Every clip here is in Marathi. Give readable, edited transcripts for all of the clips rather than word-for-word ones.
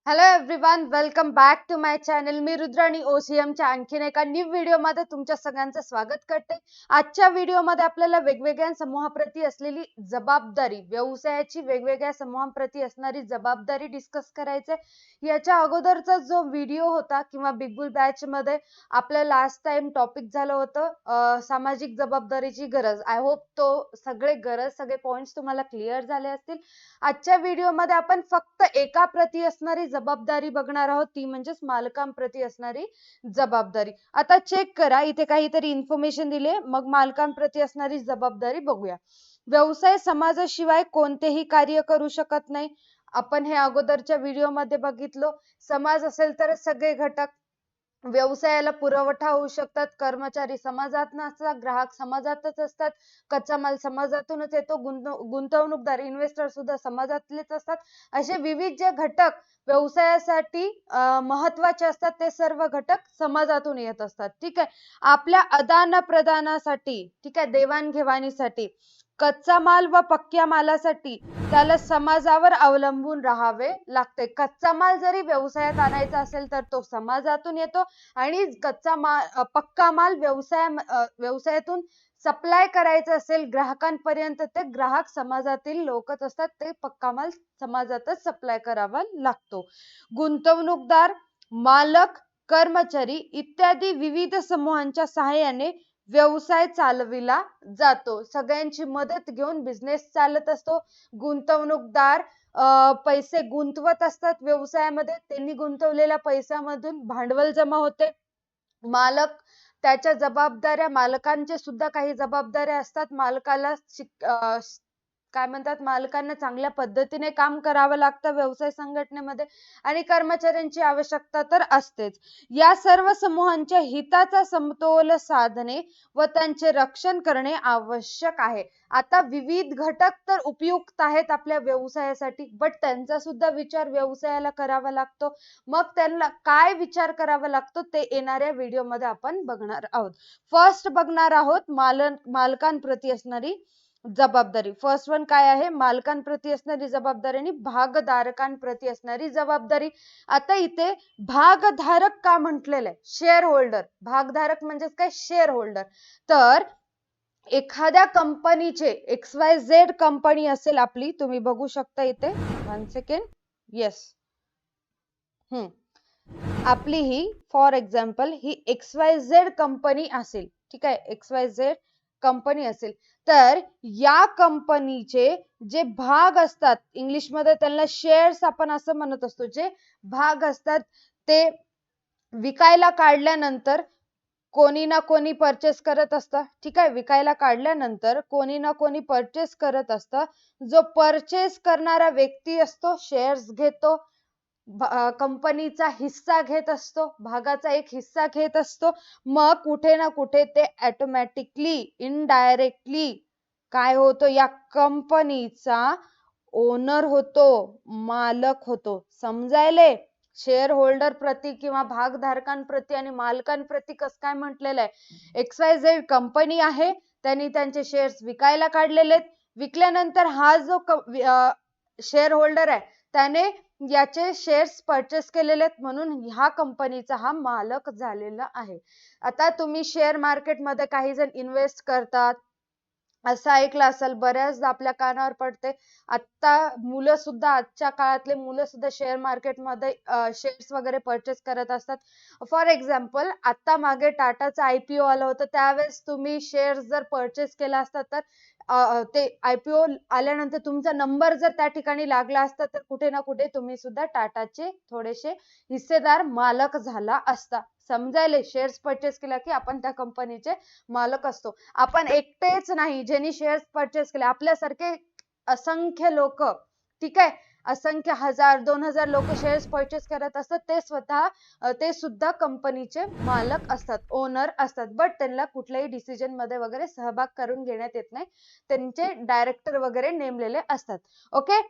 Hello everyone, welcome back to my channel. मी रुद्राणी OCMच्या आणखीन एका न्यू व्हिडिओमध्ये तुमच्या सगळ्यांचं स्वागत करते. आजच्या व्हिडिओमध्ये आपल्याला वेगवेगळ्या समूहाप्रती असलेली जबाबदारी, व्यवसायाची वेगवेगळ्या समूहाप्रती असणारी जबाबदारी डिस्कस करायचे. याच्या अगोदरचा जो व्हिडिओ होता किंवा बिग बुल बॅच मध्ये आपलं लास्ट टाइम टॉपिक झालं होतं सामाजिक जबाबदारीची गरज. आय होप सगळे पॉइंट्स तुम्हाला क्लिअर झाले असतील. आजच्या व्हिडिओमध्ये आपण फक्त एका प्रती असणारी जबाबदारी बघणार आहोत, ती म्हणजेच मालकांप्रती असणारी जबाबदारी. आता चेक करा, इथे काहीतरी इन्फॉर्मेशन दिले, मग मालकांप्रती असणारी जबाबदारी बघूया. व्यवसाय समाजाशिवाय कोणतेही कार्य करू शकत नाही. आपण हे अगोदरच्या व्हिडिओमध्ये बघितलो. समाज असेल तर सगळे घटक व्यवसायाला पुरवठा होऊ शकतात. कर्मचारी समाजात नसतात, ग्राहक समाजातच असतात, कच्चा माल समाजातूनच येतो, गुंतवणूकदार इन्व्हेस्टर सुद्धा समाजातलेच असतात. असे विविध जे घटक व्यवसायासाठी महत्वाचे असतात ते सर्व घटक समाजातून येत असतात. ठीक आहे. आपल्या आदान प्रदानासाठी, ठीक आहे, देवाणघेवाणीसाठी, कच्चा माल व पक्क्या मालासाठी त्याला समाजावर अवलंबून राहावे लागते. कच्चा माल जरी व्यवसायात आणायचा असेल तर तो समाजातून येतो आणि पक्का माल व्यवसायातून सप्लाय करायचा असेल ग्राहकांपर्यंत, ते ग्राहक समाजातील लोकच असतात, ते पक्का माल समाजातच सप्लाय करावा लागतो. गुंतवणूकदार, मालक, कर्मचारी इत्यादी विविध समूहांच्या सहाय्याने व्यवसाय चालविला जातो. सगळ्यांची मदत घेऊन बिझनेस चालत असतो. गुंतवणूकदार पैसे गुंतवत असतात व्यवसायामध्ये, त्यांनी गुंतवलेल्या पैशामधून भांडवल जमा होते. मालक त्याच्या जबाबदाऱ्या, मालकांचे सुद्धा काही जबाबदाऱ्या असतात. मालकांना चांगल्या पद्धतीने काम करावं लागतं व्यवसाय संघटनेमध्ये, आणि कर्मचाऱ्यांची आवश्यकता तर असतेच. या सर्व समूहांच्या हिताचा समतोल साधणे व त्यांचे रक्षण करणे आवश्यक आहे. आता विविध घटक तर उपयुक्त आहेत आपल्या व्यवसायासाठी, बट त्यांचा सुद्धा विचार व्यवसायाला करावा लागतो. मग त्यांना काय विचार करावा लागतो ते येणाऱ्या व्हिडिओमध्ये आपण बघणार आहोत. फर्स्ट बघणार आहोत मालकांप्रती असणारी जबाबदारी. फर्स्ट वन काय आहे? मालकांप्रती असणारी जबाबदारी आणि भागधारकांप्रती असणारी जबाबदारी. आता इथे भागधारक का म्हटलेलं आहे? Share holder. भागधारक म्हणजे काय? Share holder. तर एखाद्या कंपनीचे XYZ कंपनी असेल आपली, तुम्ही बघू शकता इथे, 1 सेकंड. येस, आपली ही फॉर एक्झाम्पल ही XYZ कंपनी असेल, ठीक आहे, XYZ कंपनी असेल, तर या कंपनीचे जे भाग असतात, इंग्लिशमध्ये त्यांना शेअर्स आपण असं म्हणत असतो, जे भाग असतात ते विकायला काढल्यानंतर कोणी ना कोणी परचेस करत असतं. ठीक आहे, विकायला काढल्यानंतर कोणी ना कोणी परचेस करत असतं. जो परचेस करणारा व्यक्ती असतो शेअर्स घेतो, कंपनीचा हिस्सा घेत असतो, भागाचा एक हिस्सा घेत असतो. मग कुठे ना कुठे ते ऑटोमॅटिकली, इनडायरेक्टली काय होतो? या कंपनीचा ओनर होतो, मालक होतो. समजायले? शेअर होल्डर प्रती किंवा भागधारकांप्रती आणि मालकांप्रती कसं काय म्हटलेलं आहे? XYZ कंपनी आहे, त्यांनी त्यांचे शेअर्स विकायला काढलेले आहेत. विकल्यानंतर हा जो शेअर होल्डर आहे त्याने याचे शेअर्स परचेस केलेले आहेत, म्हणून ह्या कंपनीचा हा मालक झालेला आहे. आता तुम्ही शेअर मार्केटमध्ये काही जण इन्व्हेस्ट करतात असं ऐकलं असेल, बऱ्याचदा आपल्या कानावर पडते. आजच्या काळातले मुलं सुद्धा शेअर मार्केटमध्ये शेअर्स वगैरे परचेस करत असतात. फॉर एक्झाम्पल, आता मागे टाटाचा IPO आलं होतं, त्यावेळेस तुम्ही शेअर्स जर परचेस केला असता तर ते IPO आल्यानंतर तुमचा नंबर जर त्या ठिकाणी लागला असता तर कुठे ना कुठे तुम्ही सुद्धा टाटाचे थोडेसे हिस्सेदार, मालक झाला असता. समजायले? शेअर्स परचेस केला की आपण त्या कंपनीचे मालक असतो. आपण एकटेच नाही ज्यांनी शेअर्स परचेस केले, आपल्यासारखे असंख्य लोक, ठीक आहे, असंख्य 1000-2000 लोक शेअर्स परचेस करत असतात. ते सुद्धा कंपनीचे मालक असतात, ओनर असतात, बट त्यांना कुठल्याही डिसिजन मध्ये वगैरे सहभाग करून घेण्यात येत नाही. त्यांचे डायरेक्टर वगैरे नेमलेले असतात. ओके,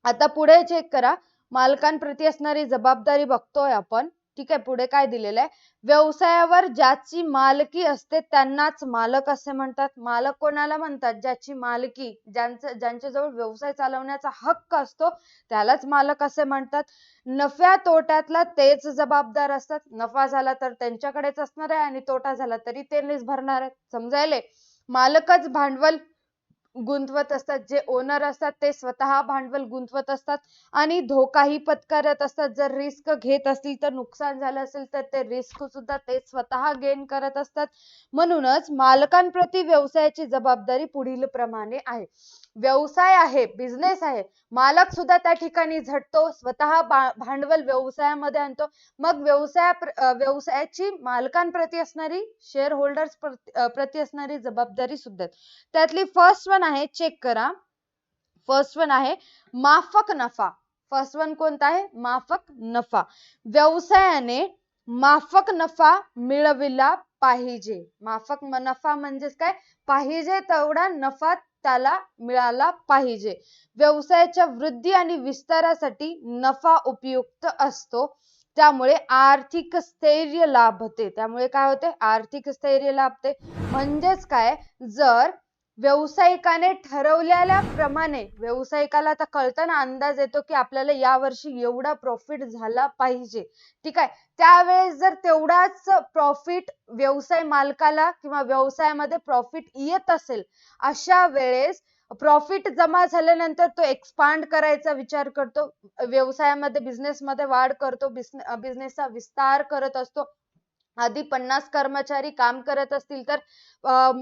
आता पुढे चेक करा. मालकांप्रती असणारी जबाबदारी बघतोय आपण. ठीक आहे, पुढे काय दिलेलं आहे, व्यवसायावर ज्याची मालकी असते त्यांनाच मालक असे म्हणतात. मालक कोणाला म्हणतात, ज्याची मालकी, ज्यांच्याजवळ व्यवसाय चालवण्याचा हक्क असतो त्यालाच मालक असे म्हणतात. नफ्या तोट्यातला तेच जबाबदार असतात. नफा झाला तर त्यांच्याकडेच असणार आहे आणि तोटा झाला तरी त्यांनीच भरणार आहे. समजायले? मालकच भांडवल गुंतवत असतात, जे ओनर असतात ते स्वतः भांडवल गुंतवत असतात आणि धोकाही पत्करत असतात. जर रिस्क घेत असतील तर नुकसान झालं असेल तर ते रिस्क सुद्धा ते स्वतः गेन करत असतात. म्हणूनच मालकांप्रती व्यवसायाची जबाबदारी पुढील प्रमाणे आहे. व्यवसाय आहे, बिझनेस आहे, मालक सुद्धा त्या ठिकाणी झटतो, स्वतः भांडवल व्यवसायामध्ये आणतो. मग व्यवसायाची मालकांप्रती असणारी, शेअर होल्डर्स प्रती असणारी जबाबदारी सुद्धा. त्यातली फर्स्ट वन आहे, चेक करा. फर्स्ट वन आहे माफक नफा. फर्स्ट वन कोणता आहे, माफक नफा. व्यवसायाने माफक नफा मिळविला पाहिजे. माफक नफा म्हणजेच काय, पाहिजे तेवढा नफा त्याला मिळाला पाहिजे. व्यवसायाच्या वृद्धी आणि विस्तारासाठी नफा उपयुक्त असतो. त्यामुळे आर्थिक स्थैर्य लाभते. त्यामुळे काय होते, आर्थिक स्थैर्य लाभते. म्हणजेच काय, जर व्यावसायिकाने ठरवलेल्या प्रमाणे, व्यावसायिकाला आता कळतं ना, अंदाज येतो की आपल्याला या वर्षी एवढा प्रॉफिट झाला पाहिजे, ठीक आहे, त्यावेळेस जर तेवढाच प्रॉफिट व्यवसाय मालकाला किंवा व्यवसायामध्ये प्रॉफिट येत असेल, अशा वेळेस प्रॉफिट जमा झाल्यानंतर तो एक्सपांड करायचा विचार करतो, व्यवसायामध्ये बिझनेसमध्ये वाढ करतो, बिझनेसचा विस्तार करत असतो. आधी 50 कर्मचारी काम करत असतील तर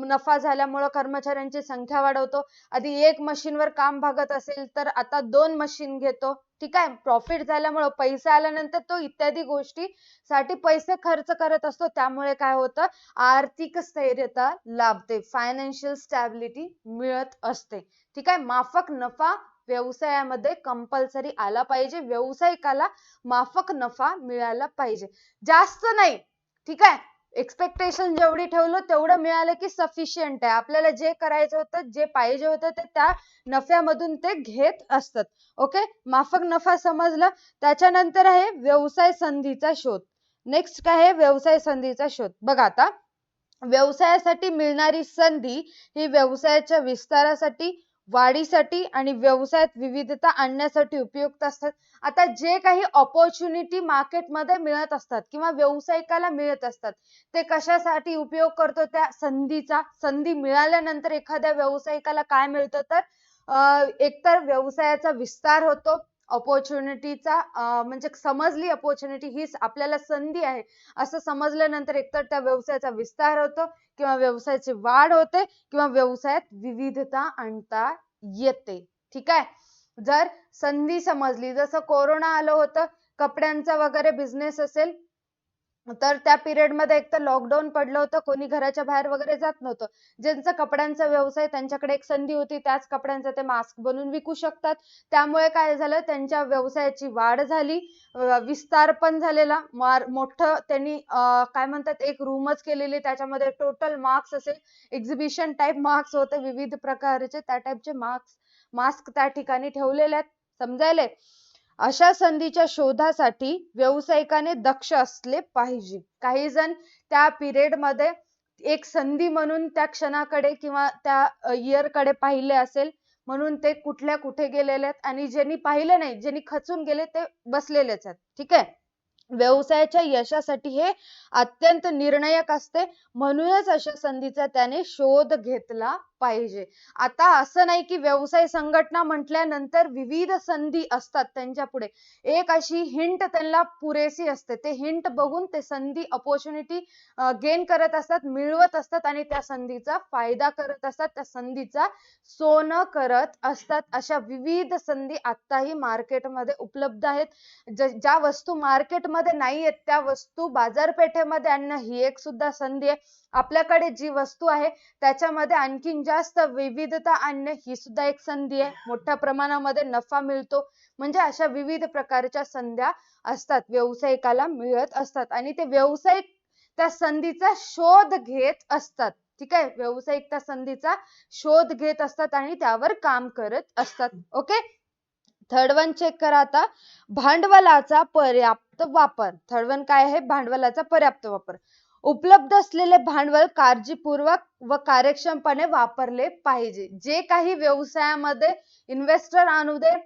नफा झाल्यामुळे कर्मचाऱ्यांची संख्या वाढवतो. आधी 1 मशीनवर काम भागत असेल तर आता 2 मशीन घेतो. ठीक आहे, प्रॉफिट झाल्यामुळे, पैसे आल्यानंतर तो इत्यादी गोष्टीसाठी पैसे खर्च करत असतो. त्यामुळे काय होतं, आर्थिक स्थैर्यता लाभते, फायनान्शियल स्टॅबिलिटी मिळत असते. ठीक आहे, माफक नफा व्यवसायामध्ये कंपल्सरी आला पाहिजे. व्यावसायिकाला माफक नफा मिळाला पाहिजे, जास्त नाही. ठीक आहे, एक्सपेक्टेशन जेवढी ठेवलं तेवढं मिळालं की सफिशियंट आहे. आपल्याला जे करायचं होतं, जे पाहिजे होतं ते त्या नफ्यामधून ते घेत असतात. ओके, माफक नफा समजलं. त्याच्यानंतर आहे व्यवसाय संधीचा शोध. नेक्स्ट काय आहे, व्यवसाय संधीचा शोध. बघा आता, व्यवसायासाठी मिळणारी संधी ही व्यवसायाच्या विस्तारासाठी, वाढीसाठी आणि व्यवसायात विविधता आणण्यासाठी उपयुक्त असतात. आता जे काही ऑपॉर्च्युनिटी मार्केटमध्ये मिळत असतात किंवा व्यावसायिकाला मिळत असतात, ते कशासाठी उपयोग करतो, त्या संधीचा. संधी मिळाल्यानंतर एखाद्या व्यावसायिकाला काय मिळतं, तर एकतर व्यवसायाचा विस्तार होतो, ऑपॉर्च्युनिटीचा म्हणजे समजली ऑपॉर्च्युनिटी ही आपल्याला संधी आहे असं समजल्यानंतर एकतर त्या व्यवसायाचा विस्तार होतो किंवा व्यवसायाची वाढ होते किंवा व्यवसायात विविधता आणता येते. ठीक आहे, जर संधी समजली, जसं कोरोना आलं होतं, कपड्यांचा वगैरे बिझनेस असेल तर त्या पिरियड मध्ये एकतर लॉकडाऊन पडलं होतं, कोणी घराच्या बाहेर वगैरे जात नव्हतं. ज्यांचा कपड्यांचा व्यवसाय, त्यांच्याकडे एक संधी होती, त्याच कपड्यांचा ते मास्क बनवून विकू शकतात. त्यामुळे काय झालं, त्यांच्या व्यवसायाची वाढ झाली, विस्तार पण झालेला. मोठं त्यांनी काय म्हणतात, एक रूमच केलेली, त्याच्यामध्ये टोटल मास्क असे एक्झिबिशन टाइप मास्क होते, विविध प्रकारचे त्या टाइपचे मास्क त्या ठिकाणी ठेवलेले आहेत. समजायले? अशा संधीच्या शोधासाठी व्यावसायिकाने दक्ष असले पाहिजे. काही जण त्या पिरियड मध्ये एक संधी म्हणून त्या क्षणाकडे किंवा त्या इयर कडे पाहिले असेल, म्हणून ते कुठल्या कुठे गेलेले आहेत, आणि ज्यांनी पाहिलं नाही, ज्यांनी खचून गेले, ते बसलेलेच आहेत. ठीक आहे, व्यवसायाच्या यशासाठी हे अत्यंत निर्णायक असते. म्हणूनच अशा संधीचा त्याने शोध घेतला पाहिजे. आता असं नाही की व्यवसाय संघटना म्हटल्यानंतर विविध संधी असतात त्यांच्या पुढे, एक अशी हिंट त्यांना पुरेसी असते. ते हिंट बघून ते संधी, ऑपॉर्च्युनिटी गेन करत असतात, मिळवत असतात आणि त्या संधीचा फायदा करत असतात, त्या संधीचा सोनं करत असतात. अशा विविध संधी आताही मार्केटमध्ये उपलब्ध आहेत. ज्या वस्तू मार्केटमध्ये नाही आहेत त्या वस्तू बाजारपेठेमध्ये आणणं ही एक सुद्धा संधी आहे. आपल्याकडे जी वस्तू आहे त्याच्यामध्ये आणखीन जास्त विविधता आणणे ही सुद्धा एक संधी आहे. मोठ्या प्रमाणामध्ये नफा मिळतो. म्हणजे अशा विविध प्रकारच्या संध्या असतात, व्यावसायिकाला मिळत असतात आणि ते व्यावसायिक त्या संधीचा शोध घेत असतात. ठीक आहे, व्यावसायिक त्या संधीचा शोध घेत असतात आणि त्यावर काम करत असतात. ओके, थर्ड वन चेक करा आता, भांडवलाचा पर्याप्त वापर. थर्ड वन काय आहे? भांडवलाचा पर्याप्त वापर. उपलब्ध असलेले भांडवल काळजीपूर्वक व कार्यक्षमपणे वापरले पाहिजे. जे काही व्यवसायामध्ये इन्व्हेस्टर आणू दे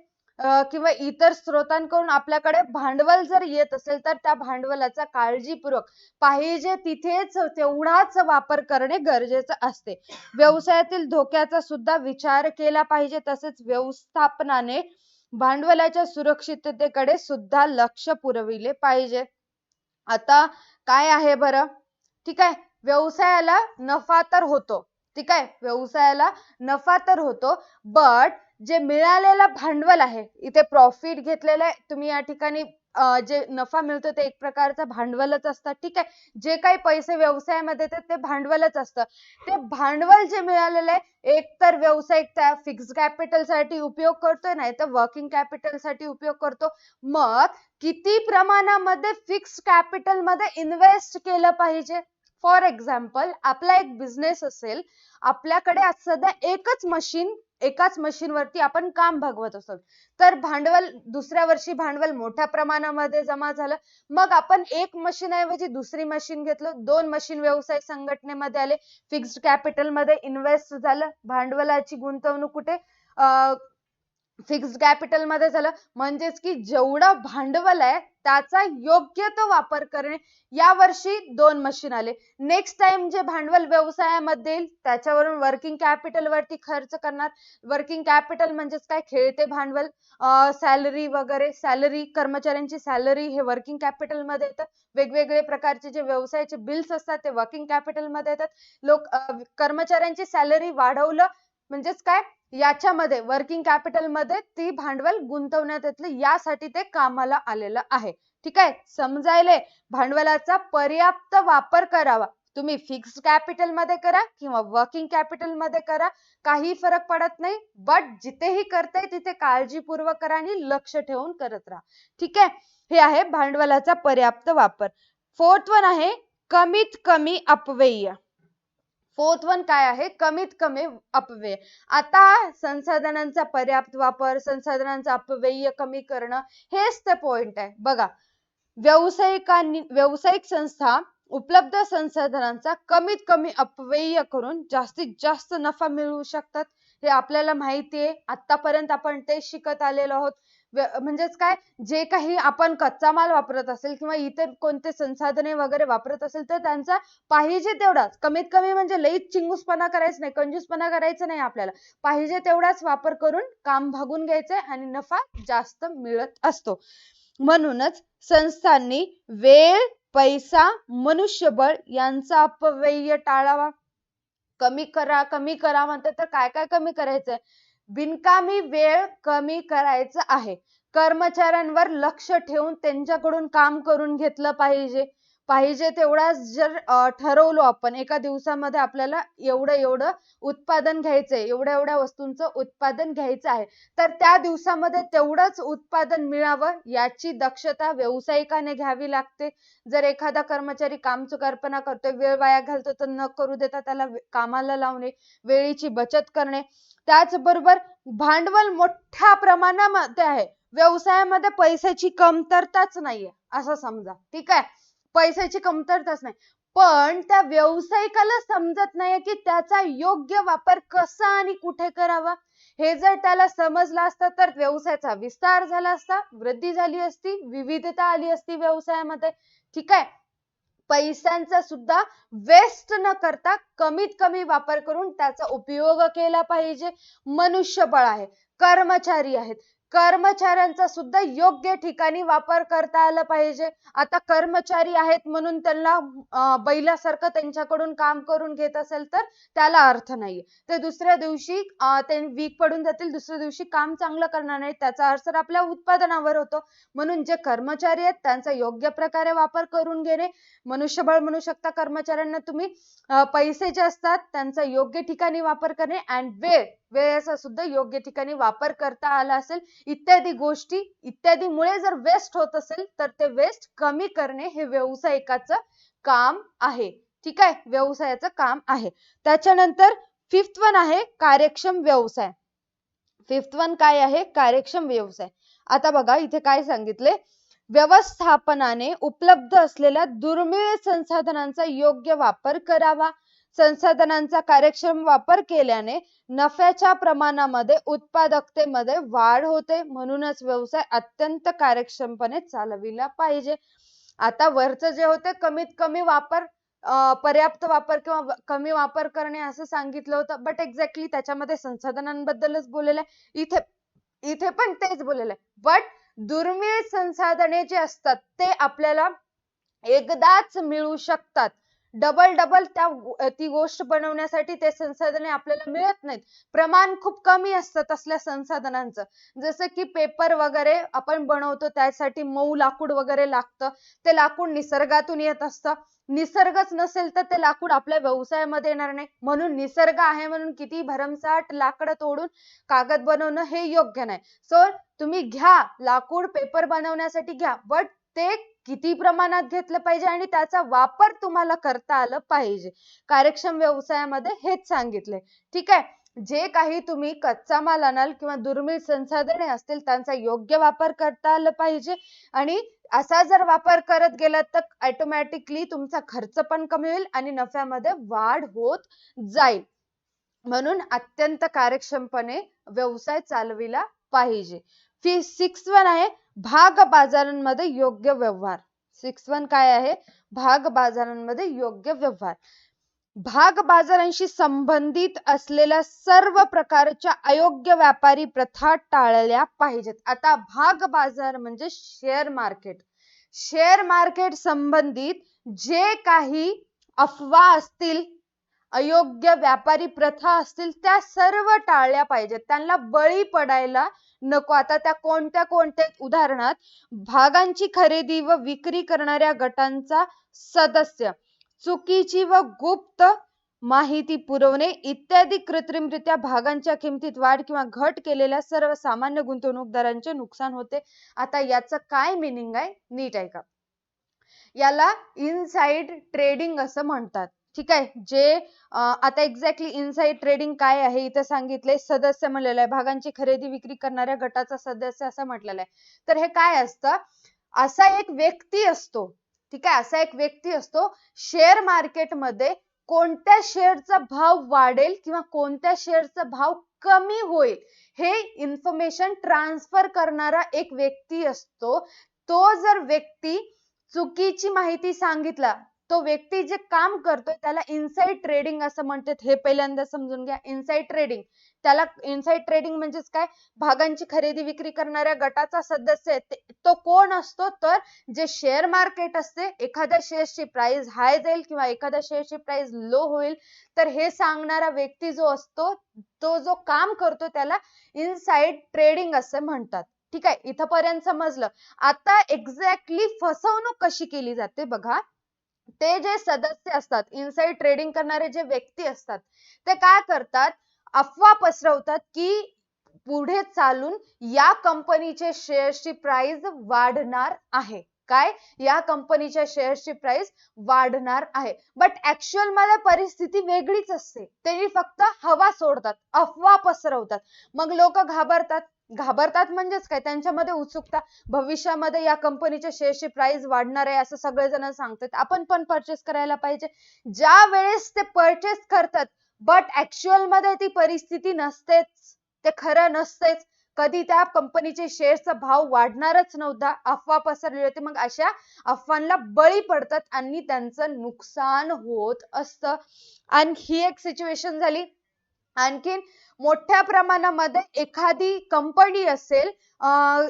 किंवा इतर स्रोतांकडून आपल्याकडे भांडवल जर येत असेल तर त्या भांडवलाचा काळजीपूर्वक पाहिजे तिथेच तेवढाच वापर करणे गरजेचं असते. व्यवसायातील धोक्याचा सुद्धा विचार केला पाहिजे. तसेच व्यवस्थापनाने भांडवलाच्या सुरक्षिततेकडे सुद्धा लक्ष पुरविले पाहिजे. आता काय आहे बरं? ठीक आहे, व्यवसायाला नफा तर होतो. ठीक आहे, व्यवसायाला नफा तर होतो, बट जे मिळालेलं भांडवल आहे, इथे प्रॉफिट घेतलेलं आहे तुम्ही या ठिकाणी, जे नफा मिळतो ते एक प्रकारचं भांडवलच असतं. ठीक आहे, जे काही पैसे व्यवसायामध्ये येतात ते भांडवलच असतं. ते भांडवल जे मिळालेलं आहे, एक तर व्यावसायिक त्या फिक्स कॅपिटल साठी उपयोग करतोय, नाही तर वर्किंग कॅपिटल साठी उपयोग करतो. मग किती प्रमाणामध्ये फिक्स कॅपिटल मध्ये इन्व्हेस्ट केलं पाहिजे? फॉर एक्झाम्पल, आपला एक बिझनेस असेल, आपल्याकडे आज सध्या एकाच मशीन वरती आपण काम भागवत असतो, तर भांडवल दुसऱ्या वर्षी भांडवल मोठ्या प्रमाणामध्ये जमा झालं, मग आपण एक मशीन ऐवजी दुसरी मशीन घेतलं, 2 मशीन व्यवसाय संघटनेमध्ये आले, फिक्स्ड कॅपिटल मध्ये इन्व्हेस्ट झालं, भांडवलाची गुंतवणूक कुठे? फिक्स्ड कॅपिटल मध्ये झालं. म्हणजेच की जेवढं भांडवल आहे त्याचा योग्य तो वापर करणे. या वर्षी 2 मशीन आले, नेक्स्ट टाइम जे भांडवल व्यवसायामध्ये येईल त्याच्यावरून वर्किंग कॅपिटल वरती खर्च करणार. वर्किंग कॅपिटल म्हणजेच काय? खेळते भांडवल, सॅलरी वगैरे, सॅलरी, कर्मचाऱ्यांची सॅलरी हे वर्किंग कॅपिटल मध्ये येतं. वेगवेगळे प्रकारचे जे व्यवसायाचे बिल्स असतात ते वर्किंग कॅपिटल मध्ये येतात. कर्मचाऱ्यांची सॅलरी वाढवलं म्हणजेच काय? याच्यामध्ये वर्किंग कॅपिटल मध्ये ती भांडवल गुंतवण्यात येतलं, यासाठी ते कामाला आलेलं आहे. ठीक आहे, समजायले? भांडवलाचा पर्याप्त वापर करावा. तुम्ही फिक्स्ड कॅपिटल मध्ये करा किंवा वर्किंग कॅपिटल मध्ये करा, काही फरक पडत नाही, बट जिथेही करताय तिथे काळजीपूर्वक करा आणि लक्ष ठेवून करत राहा. ठीक आहे, हे आहे भांडवलाचा पर्याप्त वापर. फोर्थ वन आहे कमीत कमी अपव्यय. फोर्थ वन काय आहे? कमीत कमी अपव्यय. आता संसाधनांचा पर्याप्त वापर, संसाधनांचा अपव्यय कमी करणं, हेच ते पॉइंट आहे. बघा, व्यावसायिक संस्था उपलब्ध संसाधनांचा कमीत कमी अपव्यय करून जास्तीत जास्त नफा मिळवू शकतात. हे आपल्याला माहिती आहे, आतापर्यंत आपण ते शिकत आलेलो आहोत. म्हणजेच काय? जे काही आपण कच्चा माल वापरत असेल किंवा इतर कोणते संसाधने वगैरे वापरत असेल तर त्यांचा पाहिजे तेवढाच, कमीत कमी म्हणजे लईच चिंगूसपणा करायचा नाही, कंजूसपणा करायचा नाही. आपल्याला पाहिजे तेवढाच वापर करून काम भागून घ्यायचंय आणि नफा जास्त मिळत असतो. म्हणूनच संस्थांनी वेळ, पैसा, मनुष्यबळ यांचा अपव्यय टाळावा. कमी करा म्हणते तर काय काय कमी करायचंय? बिनकामी वेळ कमी करायचं आहे. कर्मचाऱ्यांवर लक्ष ठेवून त्यांच्याकडून काम करून घेतलं पाहिजे. पाहिजे तेवढाच जर ठरवलो आपण, एका दिवसामध्ये आपल्याला एवढं उत्पादन घ्यायचंय, एवढ्या वस्तूंचं उत्पादन घ्यायचं आहे, तर त्या दिवसामध्ये तेवढंच उत्पादन मिळावं याची दक्षता व्यावसायिकाने घ्यावी लागते. जर एखादा कर्मचारी कामचुकारपणा करतोय, वेळ वाया घालतो, तर न करू देता त्याला कामाला लावणे, वेळेची बचत करणे. त्याचबरोबर भांडवल मोठ्या प्रमाणामध्ये आहे, व्यवसायामध्ये पैशाची कमतरताच नाहीये असं समजा. ठीक आहे, पैशाची कमतरताच नाही, पण त्या व्यावसायिकाला समजत नाही की त्याचा योग्य वापर कसा आणि कुठे करावा. हे जर त्याला समजलं असतं तर व्यवसायाचा विस्तार झाला असता, वृद्धी झाली असती, विविधता आली असती व्यवसायामध्ये. ठीक आहे, पैशांचा सुद्धा वेस्ट न करता कमीत कमी वापर करून त्याचा उपयोग केला पाहिजे. मनुष्यबळ आहे, कर्मचारी आहेत, कर्मचाऱ्यांचा सुद्धा योग्य ठिकाणी वापर करता आला पाहिजे. आता कर्मचारी आहेत म्हणून त्यांना बैलासारखं त्यांच्याकडून काम करून घेत असेल तर त्याला अर्थ नाहीये. ते दुसऱ्या दिवशी ते वीक पडून जातील, दुसऱ्या दिवशी काम चांगलं करणार नाही, त्याचा असर आपल्या उत्पादनावर होतो. म्हणून जे कर्मचारी आहेत त्यांचा योग्य प्रकारे वापर करून घेणे. मनुष्यबळ म्हणू शकता कर्मचाऱ्यांना तुम्ही. पैसे जे असतात त्यांचा योग्य ठिकाणी वापर करणे, and वेळेचा सुद्धा योग्य ठिकाणी वापर करता आला असेल, इत्यादी गोष्टी इत्यादीमुळे जर वेस्ट होत असेल तर ते वेस्ट कमी करणे हे व्यावसायिकाचं काम आहे. ठीक आहे, व्यवसायाचं काम आहे. त्याच्यानंतर फिफ्थ वन आहे कार्यक्षम व्यवसाय. फिफ्थ वन काय आहे? कार्यक्षम व्यवसाय. आता बघा इथे काय सांगितले, व्यवस्थापनाने उपलब्ध असलेल्या दुर्मिळ संसाधनांचा योग्य वापर करावा. संसाधनांचा कार्यक्षम वापर केल्याने नफ्याच्या प्रमाणामध्ये, उत्पादकतेमध्ये वाढ होते. म्हणूनच व्यवसाय अत्यंत कार्यक्षमपणे चालविला पाहिजे. आता वरचं जे होते कमीत कमी वापर, पर्याप्त वापर किंवा कमी वापर करणे असं सांगितलं होतं, बट एक्झॅक्टली त्याच्यामध्ये संसाधनांबद्दलच बोललेलं आहे. इथे पण तेच बोललेलं आहे. बट दुर्मिळ संसाधने जे असतात ते आपल्याला एकदाच मिळू शकतात. डबल ती गोष्ट बनवण्यासाठी ते संसाधने आपल्याला मिळत नाहीत. प्रमाण खूप कमी असतं तसल्या संसाधनांचं. जसं की पेपर वगैरे आपण बनवतो त्यासाठी मऊ लाकूड वगैरे लागतं. ते लाकूड निसर्गातून येत असतं. निसर्गच नसेल तर ते लाकूड आपल्या व्यवसायामध्ये येणार नाही. म्हणून निसर्ग आहे म्हणून किती भरमसाठ लाकडं तोडून कागद बनवणं हे योग्य नाही. सो तुम्ही घ्या लाकूड पेपर बनवण्यासाठी घ्या, बट ते किती प्रमाणात घेतलं पाहिजे आणि त्याचा वापर तुम्हाला करता आलं पाहिजे. कार्यक्षम व्यवसायामध्ये हेच सांगितलंय. ठीक आहे. जे काही तुम्ही कच्चा माल आणाल किंवा दुर्मिळ संसाधने असतील त्यांचा योग्य वापर करता आलं पाहिजे आणि असा जर वापर करत गेलात तर ऑटोमॅटिकली तुमचा खर्च पण कमी होईल आणि नफ्यामध्ये वाढ होत जाईल. म्हणून अत्यंत कार्यक्षमपणे व्यवसाय चालविला पाहिजे. सिक्स्थ वन आहे भाग बाजारांमध्ये योग्य व्यवहार. सिक्स्थ वन काय आहे? भाग बाजारांमध्ये योग्य व्यवहार. भाग बाजारांशी संबंधित असलेल्या सर्व प्रकारच्या अयोग्य व्यापारी प्रथा टाळल्या पाहिजेत. आता भाग बाजार म्हणजे शेअर मार्केट. शेअर मार्केट संबंधित जे काही अफवा असतील, अयोग्य व्यापारी प्रथा असतील त्या सर्व टाळल्या पाहिजेत. त्यांना बळी पडायला नको. आता त्या कोणत्या उदाहरणात भागांची खरेदी व विक्री करणाऱ्या गटांचा सदस्य चुकीची व गुप्त माहिती पुरवणे इत्यादी कृत्रिमरित्या भागांच्या किमतीत वाढ किंवा घट केलेल्या सर्व सामान्य गुंतवणूकदारांचे नुकसान होते. आता याचं काय मीनिंग आहे नीट ऐका. याला इनसाइड ट्रेडिंग असं म्हणतात. ठीक आहे. जे आता एक्झॅक्टली इनसाइड ट्रेडिंग काय आहे इथे सांगितले, सदस्य म्हणलेलं आहे, भागांची खरेदी विक्री करणाऱ्या गटाचा सदस्य असं म्हटलेलं आहे. तर हे काय असतं? असा एक व्यक्ती असतो. ठीक आहे. असा एक व्यक्ती असतो शेअर मार्केटमध्ये कोणत्या शेअरचा भाव वाढेल किंवा कोणत्या शेअरचा भाव कमी होईल हे इन्फॉर्मेशन ट्रान्सफर करणारा एक व्यक्ती असतो. तो जर व्यक्ती चुकीची माहिती सांगितला, तो व्यक्ती जे काम करतोय त्याला इनसाइड ट्रेडिंग असं म्हणतात. हे पहिल्यांदा समजून घ्या. इनसाइड ट्रेडिंग, त्याला इनसाइड ट्रेडिंग म्हणजेच काय? भागांची खरेदी विक्री करणाऱ्या गटाचा सदस्य आहे तो कोण असतो? तर जे शेअर मार्केट असते, एखाद्या शेअरची प्राइस हाय जाईल किंवा एखाद्या शेअरची प्राइस लो होईल, तर हे सांगणारा व्यक्ती जो असतो, तो जो काम करतो त्याला इनसाइड ट्रेडिंग असं म्हणतात. ठीक आहे. इथपर्यंत समजलं. आता एक्झॅक्टली फसवणूक कशी केली जाते बघा. ते जे सदस्य असतात, इनसाइड ट्रेडिंग करणारे जे व्यक्ती असतात, ते काय करतात? अफवा पसरवतात की पुढे चालून या कंपनीचे शेअर्सची प्राइस वाढणार आहे. काय? या कंपनीच्या शेअर्सची प्राइस वाढणार आहे. बट ऍक्च्युअल मध्ये परिस्थिती वेगळीच असते. ते फक्त हवा सोडतात, अफवा पसरवतात. मग लोक घाबरतात म्हणजेच काय? त्यांच्यामध्ये उत्सुकता, भविष्यामध्ये या कंपनीच्या शेअरची प्राइस वाढणार आहे असं सगळेजण सांगतात, आपण पण परचेस करायला पाहिजे. ज्या वेळेस ते परचेस करतात बट ऍक्च्युअल मध्ये ती परिस्थिती नसतेच, ते खरं नसतेच. कधी त्या कंपनीचे शेअरचा भाव वाढणारच नव्हता, अफवा पसरली होती. मग अशा अफवांना बळी पडतात आणि त्यांचं नुकसान होत असतं. आणि ही एक सिच्युएशन झाली. आणखीन मोठ्या प्रमाणामध्ये एखादी कंपनी असेल,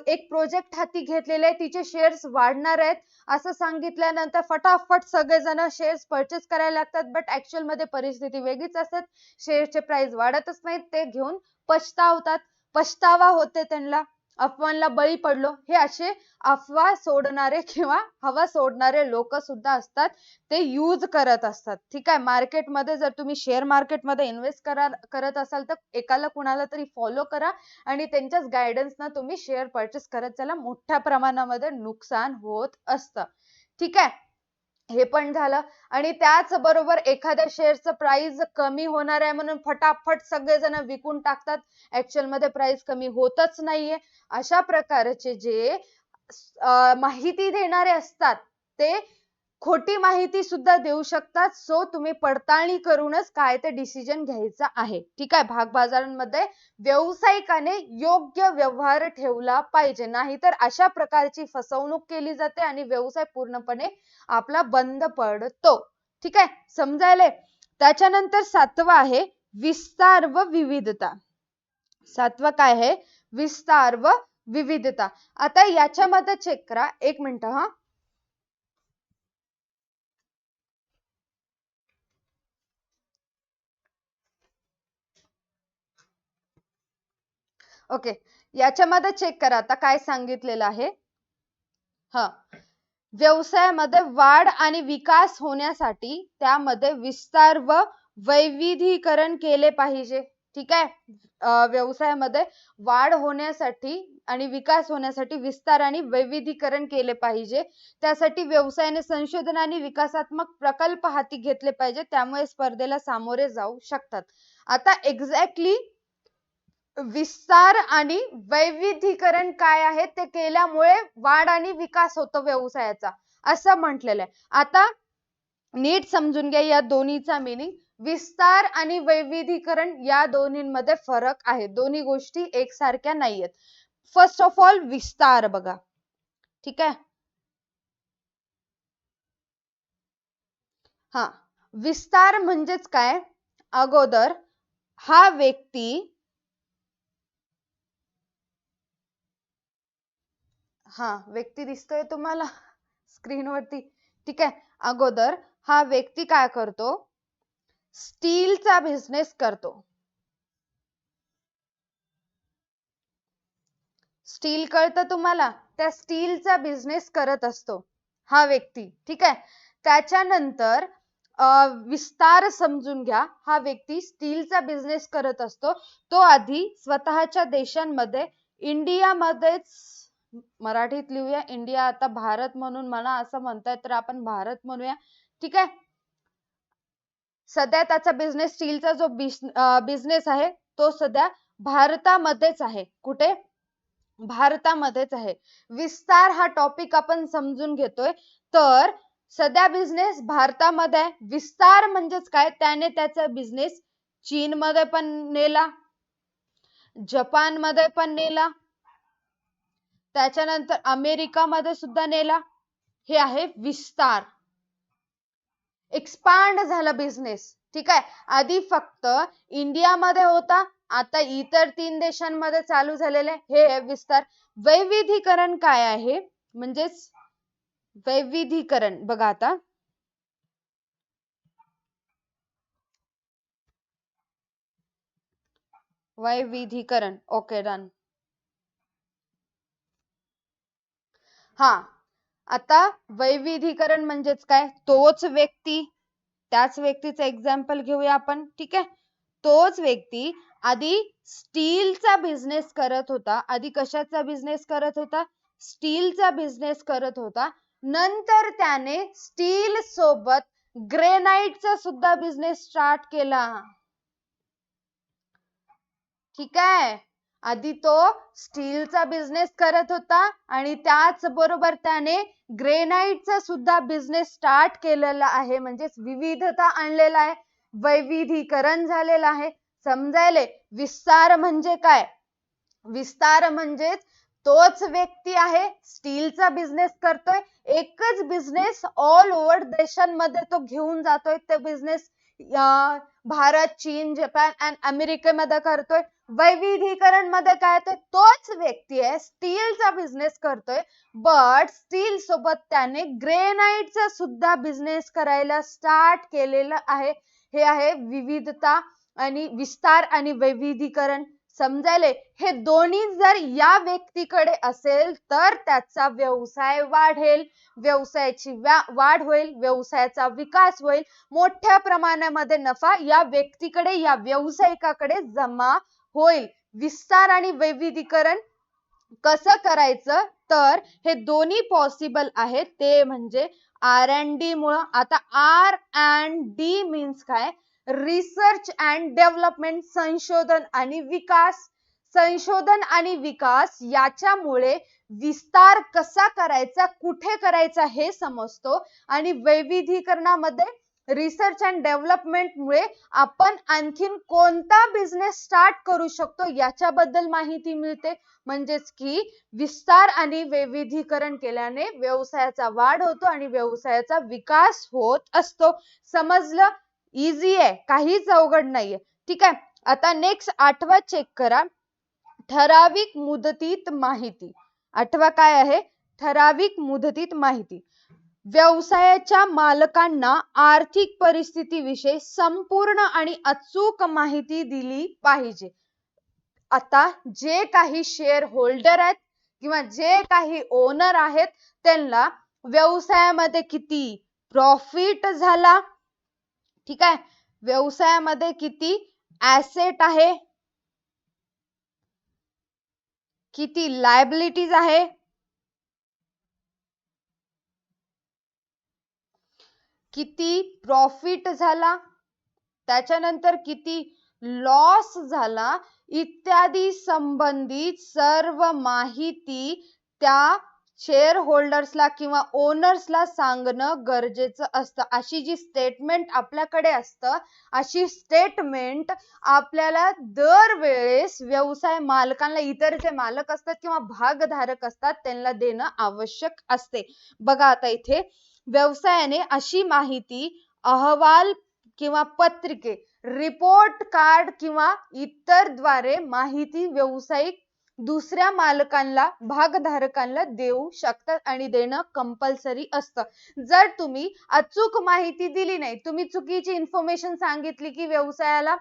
एक प्रोजेक्ट हाती घेतलेले आहे, तिचे शेअर्स वाढणार आहेत असं सांगितल्यानंतर फटाफट सगळेजण शेअर्स परचेस करायला लागतात. बट ऍक्च्युअल मध्ये परिस्थिती वेगळीच असते. शेअरचे प्राइस वाढतच नाहीत. ते घेऊन पछतावतात, पछतावा होते त्यांना, अफवांना बळी पडलो. हे असे अफवा सोडणारे किंवा हवा सोडणारे लोक सुद्धा असतात, ते यूज करत असतात. ठीक आहे. मार्केटमध्ये जर तुम्ही शेअर मार्केटमध्ये इन्व्हेस्ट करत असाल तर एकाला कुणाला तरी फॉलो करा आणि त्यांच्याच गायडन्सना तुम्ही शेअर परचेस करत चला. मोठ्या प्रमाणामध्ये नुकसान होत असतं. ठीक आहे. हे पण झालं. आणि त्याच बरोबर एखाद्या शेअरचं प्राइस कमी होणार आहे म्हणून फटाफट सगळेजण विकून टाकतात. ऍक्च्युअल मध्ये प्राइस कमी होतच नाहीये. अशा प्रकारचे जे माहिती देणारे असतात ते खोटी माहिती सुद्धा देऊ शकतात. सो तुम्ही पडताळणी करूनच काय ते डिसिजन घ्यायचा आहे. ठीक आहे. भागबाजारांमध्ये व्यावसायिकाने योग्य व्यवहार ठेवला पाहिजे, नाहीतर अशा प्रकारची फसवणूक केली जाते आणि व्यवसाय पूर्णपणे आपला बंद पडतो. ठीक आहे, समजायलंय? त्याच्यानंतर 7वं आहे विस्तार व विविधता. 7वं काय आहे? विस्तार व विविधता. आता याच्यामध्ये चेक करा, 1 मिनिट हा. ओके, याच्यामध्ये चेक करा आता काय सांगितलेलं आहे. हा, व्यवसायामध्ये वाढ आणि विकास होण्यासाठी त्यामध्ये विस्तार व वैविधीकरण केले पाहिजे. ठीक आहे. व्यवसायामध्ये वाढ होण्यासाठी आणि विकास होण्यासाठी विस्तार आणि वैविधीकरण केले पाहिजे. त्यासाठी व्यवसायाने संशोधन आणि विकासात्मक प्रकल्प हाती घेतले पाहिजे, त्यामुळे स्पर्धेला सामोरे जाऊ शकतात. आता एक्झॅक्टली विस्तार आणि वैविधीकरण काय आहे ते केल्यामुळे वाढ आणि विकास होतो व्यवसायाचा, असं म्हटलेलं आहे. आता नीट समजून घ्या या दोन्हीचा मीनिंग. विस्तार आणि वैविधीकरण या दोन्हींमध्ये फरक आहे. दोन्ही गोष्टी एकसारख्या नाहीयेत. फर्स्ट ऑफ ऑल विस्तार बघा. ठीक आहे. हा, विस्तार म्हणजेच काय? अगोदर हा व्यक्ती व्यक्ती दिसतोय तुम्हाला स्क्रीनवरती? ठीक आहे. अगोदर हा व्यक्ती काय करतो? स्टीलचा बिझनेस करतो. स्टील कळतं तुम्हाला? त्या स्टीलचा बिझनेस करत असतो हा व्यक्ती. ठीक आहे. त्याच्यानंतर विस्तार समजून घ्या. हा व्यक्ती स्टीलचा बिझनेस करत असतो. तो आधी स्वतःच्या देशांमध्ये, इंडियामध्येच, मराठीत लिहूया इंडिया, आता भारत म्हणून म्हणा असं म्हणताय तर आपण भारत म्हणूया. ठीक आहे. सध्या त्याचा बिझनेस, स्टीलचा जो बिझनेस आहे तो सध्या भारतामध्येच आहे. कुठे? भारतामध्येच आहे. विस्तार हा टॉपिक आपण समजून घेतोय. तर सध्या बिझनेस भारतामध्ये आहे. विस्तार म्हणजेच काय? त्याने त्याचा बिझनेस चीनमध्ये पण नेला, जपानमध्ये पण नेला, त्याच्यानंतर अमेरिकामध्ये सुद्धा नेला. हे आहे विस्तार. एक्सपांड झाला बिझनेस. ठीक आहे. आधी फक्त इंडियामध्ये होता, आता इतर 3 देशांमध्ये चालू झालेले. हे आहे विस्तार. वैविधीकरण काय आहे? म्हणजेच वैविधीकरण बघा आता. वैविधीकरण. Okay, done. आता वैविधीकरण म्हणजेच काय? तोच व्यक्ती, त्याच व्यक्तीचं एक्झाम्पल घेऊया आपण. ठीक आहे. तोच व्यक्ती आधी स्टीलचा बिझनेस करत होता. आधी कशाचा बिझनेस करत होता? स्टीलचा बिझनेस करत होता. नंतर त्याने स्टील सोबत ग्रेनाइटचा सुद्धा बिझनेस स्टार्ट केला. ठीक आहे. आधी तो स्टीलचा बिझनेस करत होता आणि त्याच बरोबर त्याने ग्रेनाइटचा सुद्धा बिझनेस स्टार्ट केलेला आहे. म्हणजेच विविधता आणलेला आहे, वैविधीकरण झालेलं आहे. समजायले? विस्तार म्हणजे काय? विस्तार म्हणजेच तोच व्यक्ती आहे, स्टीलचा बिझनेस करतोय, एकच बिझनेस ऑल ओव्हर देशांमध्ये तो घेऊन जातोय. ते बिझनेस भारत, चीन, जपान आणि अमेरिकेमध्ये करतोय. वैविधीकरण मध्ये काय? तर तोच व्यक्ती आहे, स्टीलचा बिझनेस करतोय, बट स्टील सोबत त्याने ग्रेनाइटचा सुद्धा बिझनेस करायला स्टार्ट केलेलं आहे. हे आहे विविधता आणि विस्तार आणि वैविधीकरण. समजायले? हे दोन्ही जर या व्यक्तीकडे असेल तर त्याचा व्यवसाय वाढेल, व्यवसायाची वाढ होईल, व्यवसायाचा विकास होईल, मोठ्या प्रमाणामध्ये नफा या व्यक्तीकडे, या व्यावसायिकाकडे जमा होईल. विस्तार आणि वैविधीकरण कसं करायचं? तर हे दोन्ही पॉसिबल आहे. ते म्हणजे R&D मुळे. आता R&D मीन्स काय? रिसर्च अँड डेव्हलपमेंट, संशोधन आणि विकास. संशोधन आणि विकास याच्यामुळे विस्तार कसा करायचा, कुठे करायचा हे समजतो. आणि वैविधीकरणामध्ये रिसर्च अँड डेव्हलपमेंट मुळे आपण आणखीन कोणता बिझनेस स्टार्ट करू शकतो याच्याबद्दल माहिती मिळते. म्हणजेच की विस्तार आणि वैविधीकरण केल्याने व्यवसायाचा वाढ होतो आणि व्यवसायाचा विकास होत असतो. समजलं? इझी आहे, काहीच अवघड नाहीये. ठीक आहे. आता नेक्स्ट 8वा चेक करा. ठराविक मुदतीत माहिती. 8वा काय आहे? ठराविक मुदतीत माहिती. व्यवसायाच्या मालकांना आर्थिक परिस्थितीविषयी संपूर्ण आणि अचूक माहिती दिली पाहिजे. आता जे काही शेअर होल्डर आहेत किंवा जे काही ओनर आहेत त्यांना व्यवसायामध्ये किती प्रॉफिट झाला, ठीक आहे, व्यवसायामध्ये किती ऍसेट आहे, किती लायबिलिटीज आहे, किती प्रॉफिट झाला, त्याच्यानंतर किती लॉस झाला, इत्यादी संबंधित सर्व माहिती त्या शेअर होल्डर्सला किंवा ओनर्सला सांगणं गरजेचं असतं. अशी जी स्टेटमेंट आपल्याकडे असतं, अशी स्टेटमेंट आपल्याला दरवेळेस व्यवसाय मालकांना, इतर जे मालक असतात किंवा भागधारक असतात त्यांना देणं आवश्यक असते. बघा आता इथे व्यवसायाने अशी माहिती अहवाल किंवा पत्रिके, रिपोर्ट कार्ड किंवा इतर द्वारे माहिती व्यावसायिक दुसऱ्या मालकांना, भागधारकांना देऊ शकतात आणि देणं कंपल्सरी असतं. जर तुम्ही अचूक माहिती दिली नाही, तुम्ही चुकीची इन्फॉर्मेशन सांगितली की व्यवसायाला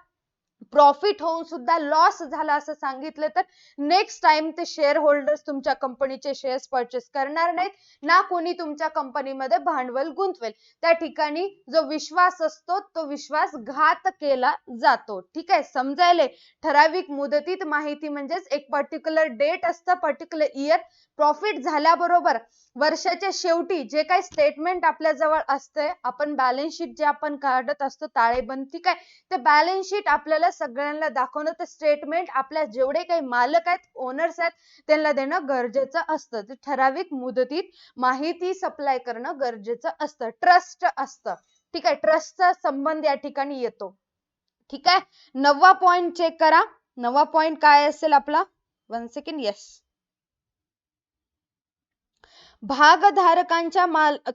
प्रॉफिट होऊन सुद्धा लॉस झाला असं सांगितलं तर नेक्स्ट टाइम ते शेअर होल्डर्स तुमच्या कंपनीचे शेअर्स परचेस करणार नाहीत, ना कोणी तुमच्या कंपनीमध्ये भांडवल गुंतवेल. त्या ठिकाणी जो विश्वास असतो तो विश्वासघात केला जातो. ठीक आहे, समजायले? ठराविक मुदतीत माहिती म्हणजेच एक पर्टिक्युलर डेट असतं, पर्टिक्युलर इयर, प्रॉफिट झाल्याबरोबर वर्षाच्या शेवटी जे काही स्टेटमेंट आपल्या जवळ असते, आपण बॅलन्स शीट जे आपण काढत असतो ताळेबंद, ठीक आहे, ते बॅलन्स शीट आपल्याला सगळ्यांना दाखवणं, ते स्टेटमेंट आपल्या जेवढे काही मालक आहेत, ओनर्स आहेत त्यांना देणं गरजेचं असतं. ते ठराविक मुदतीत माहिती सप्लाय करणं गरजेचं असतं. ट्रस्ट असतं. ठीक आहे, ट्रस्टचा संबंध या ठिकाणी येतो. ठीक आहे. 9वा पॉइंट चेक करा. 9वा पॉइंट काय असेल आपला? 1 सेकंड. येस, भागधारकांच्या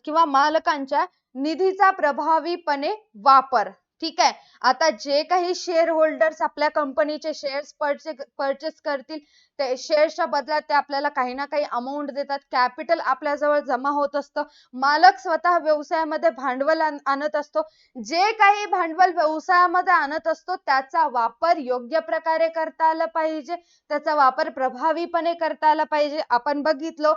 किंवा मालकांच्या निधीचा प्रभावीपणे वापर. ठीक आहे. आता जे काही शेअर होल्डर्स आपल्या कंपनीचे शेअर्स परचेस करतील, ते शेअर्सच्या बदल्यात ते आपल्याला काही ना काही अमाऊंट देतात, कॅपिटल आपल्याजवळ जमा होत असतं, मालक स्वतः व्यवसायामध्ये भांडवल आणत असतो. जे काही भांडवल व्यवसायामध्ये आणत असतो त्याचा वापर योग्य प्रकारे करता आला पाहिजे, त्याचा वापर प्रभावीपणे करता आला पाहिजे. आपण बघितलं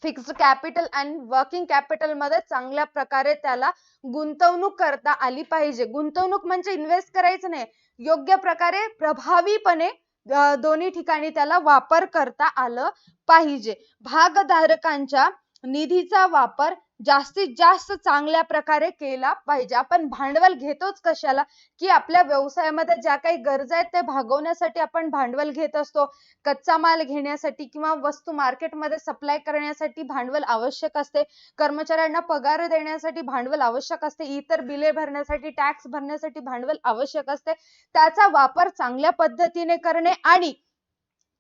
फिक्स्ड कॅपिटल आणि वर्किंग कॅपिटल मध्ये चांगल्या प्रकारे त्याला गुंतवणूक करता आली पाहिजे. गुंतवणूक म्हणजे इन्व्हेस्ट करायचं नाही, योग्य प्रकारे प्रभावीपणे दोन्ही ठिकाणी त्याला वापर करता आलं पाहिजे. भागधारकांच्या निधीचा वापर जास्तीत जास्त चांगल्या प्रकारे केला पाहिजे. आपण भांडवल घेतोच कशाला? की आपल्या व्यवसायामध्ये ज्या काही गरजा आहेत ते भागवण्यासाठी आपण भांडवल घेत असतो. कच्चा माल घेण्यासाठी किंवा वस्तू मार्केटमध्ये सप्लाय करण्यासाठी भांडवल आवश्यक असते, कर्मचाऱ्यांना पगार देण्यासाठी भांडवल आवश्यक असते, इतर बिले भरण्यासाठी, टॅक्स भरण्यासाठी भांडवल आवश्यक असते. त्याचा वापर चांगल्या पद्धतीने करणे आणि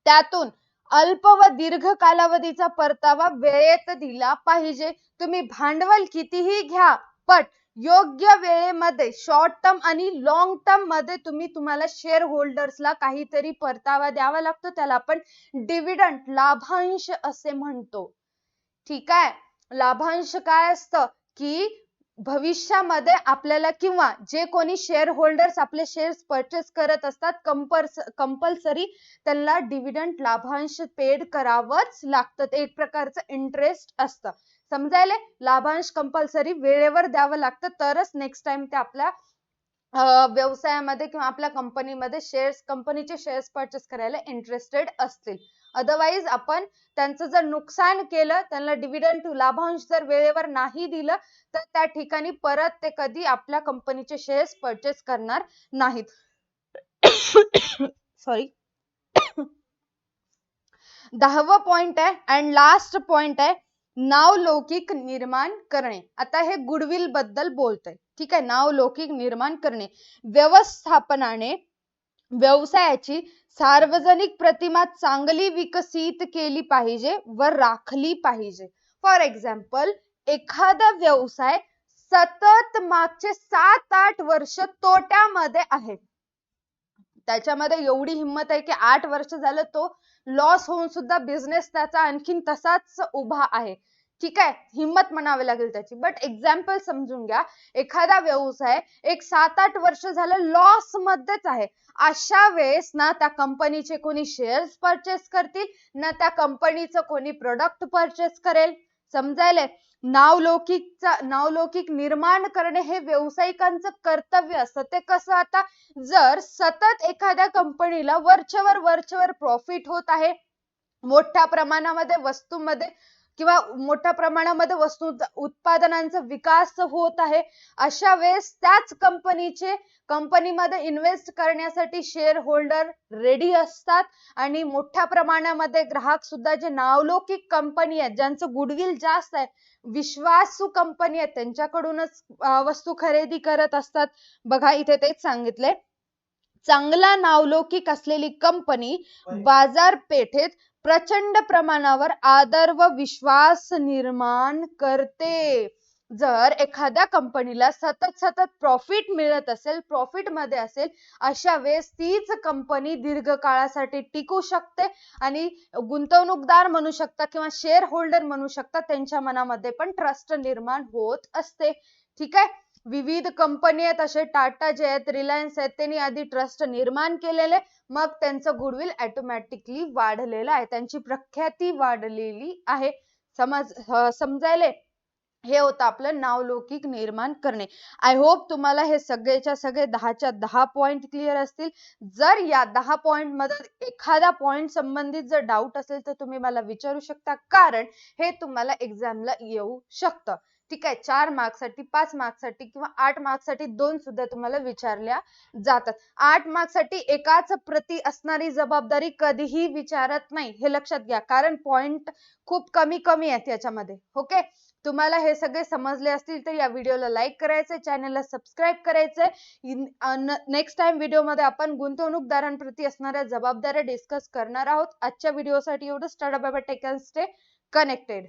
त्यातून अल्प व दीर्घ कालावधीचा परतावा वेळेत दिला पाहिजे. तुम्ही भांडवल कितीही घ्या, पण योग्य वेळेमध्ये शॉर्ट टर्म आणि लॉंग टर्म मध्ये तुम्हाला शेअर होल्डर्सला काहीतरी परतावा द्यावा लागतो. त्याला आपण डिव्हिडंड, लाभांश असे म्हणतो. ठीक आहे. लाभांश काय असतं की भविष्यामध्ये आपल्याला किंवा जे कोणी शेअर होल्डर्स आपले शेअर्स परचेस करत असतात कंपल्सरी त्यांना डिव्हिडंड, लाभांश पेड करावंच लागतं. ते एक प्रकारचं इंटरेस्ट असतं. समजायले? लाभांश कंपल्सरी वेळेवर द्यावं लागतं, तरच नेक्स्ट टाइम ते आपल्या व्यवसायामध्ये किंवा आपल्या कंपनीमध्ये कंपनीचे शेअर्स परचेस करायला इंटरेस्टेड असतील. अदरवाईज आपण त्यांचं जर नुकसान केलं, त्यांना डिव्हिडंड लाभांश जर वेळेवर नाही दिलं, तर त्या ठिकाणी परत ते कधी आपल्या कंपनीचे शेअर्स परचेस करणार नाहीत. सॉरी. 10वा पॉइंट आहे अँड लास्ट पॉइंट आहे, नावलौकिक निर्माण करणे. आता हे गुडविल बद्दल बोलतंय. ठीक आहे, नावलौकिक निर्माण करणे. व्यवस्थापनाने व्यवसायाची सार्वजनिक प्रतिमा चांगली विकसित केली पाहिजे व राखली पाहिजे. फॉर एक्झाम्पल, एखादा व्यवसाय सतत मागचे 7-8 वर्ष तोट्यामध्ये आहे, त्याच्यामध्ये एवढी हिंमत आहे की 8 वर्ष झालं तो लॉस होऊन सुद्धा बिझनेस त्याचा आणखीन तसाच उभा आहे. ठीक आहे, हिंमत म्हणावी लागेल त्याची. बट एक्झाम्पल समजून घ्या, एखादा व्यवसाय एक 7-8 वर्ष झालं लॉस मध्येच आहे. अशा वेळेस ना त्या कंपनीचे कोणी शेअर्स परचेस करतील, ना त्या कंपनीचं कोणी प्रोडक्ट परचेस करेल. समजायलंय? नावलौकिक निर्माण करणे हे व्यावसायिकांचं कर्तव्य असतं. ते कसं, आता जर सतत एखाद्या कंपनीला वरचेवर प्रॉफिट होत आहे, मोठ्या प्रमाणामध्ये वस्तूमध्ये किंवा मोठ्या प्रमाणामध्ये वस्तू उत्पादनांचा विकास होत आहे, अशा वेळेस त्याच कंपनीमध्ये इन्व्हेस्ट करण्यासाठी शेअर होल्डर रेडी असतात आणि मोठ्या प्रमाणामध्ये ग्राहक सुद्धा जे नावलौकिक कंपनी आहेत, ज्यांचं गुडविल जास्त आहे, विश्वासू कंपनी आहेत, त्यांच्याकडूनच वस्तू खरेदी करत असतात. बघा इथे तेच सांगितलंय, चांगला नावलौकिक असलेली कंपनी बाजारपेठेत प्रचंड प्रमाणावर आदर व विश्वास निर्माण करते. जर एखाद्या कंपनीला सतत प्रॉफिट मिळत असेल, प्रॉफिट मध्ये असेल, अशा वेळेस तीच कंपनी दीर्घकाळासाठी टिकू शकते आणि गुंतवणूकदार म्हणू शकता किंवा शेअर होल्डर म्हणू शकता, त्यांच्या मनामध्ये पण ट्रस्ट निर्माण होत असते. ठीक आहे, विविध कंपनी आहेत, असे टाटा जे आहेत, रिलायन्स आहेत, त्यांनी आधी ट्रस्ट निर्माण केलेले, मग त्यांचं गुडविल ऑटोमॅटिकली वाढलेलं आहे, त्यांची प्रख्याती वाढलेली आहे. समजायले? हे होतं आपलं नावलौकिक निर्माण करणे. आय होप तुम्हाला हे सगळेच्या सगळे 10च्या 10 पॉइंट क्लिअर असतील. जर या 10 पॉइंट मध्ये एखादा पॉइंट संबंधित जर डाऊट असेल तर तुम्ही मला विचारू शकता, कारण हे तुम्हाला एक्झामला येऊ शकतं. ठीक आहे, 4 मार्क्ससाठी, 5 मार्क्ससाठी किंवा 8 मार्क्ससाठी 2 सुद्धा तुम्हाला विचारल्या जातात. 8 मार्क्ससाठी एकाच प्रती असणारी जबाबदारी कधीही विचारत नाही, हे लक्षात घ्या, कारण पॉइंट खूप कमी आहेत याच्यामध्ये. ओके, तुम्हाला हे सगळे समजले असतील तर या व्हिडिओला लाईक करायचंय, चॅनलला सबस्क्राईब करायचंय. नेक्स्ट टाइम व्हिडिओमध्ये आपण गुंतवणूकदारांप्रती असणाऱ्या जबाबदाऱ्या डिस्कस करणार आहोत. आजच्या व्हिडिओसाठी एवढंच. Tata bye bye, take care, stay connected.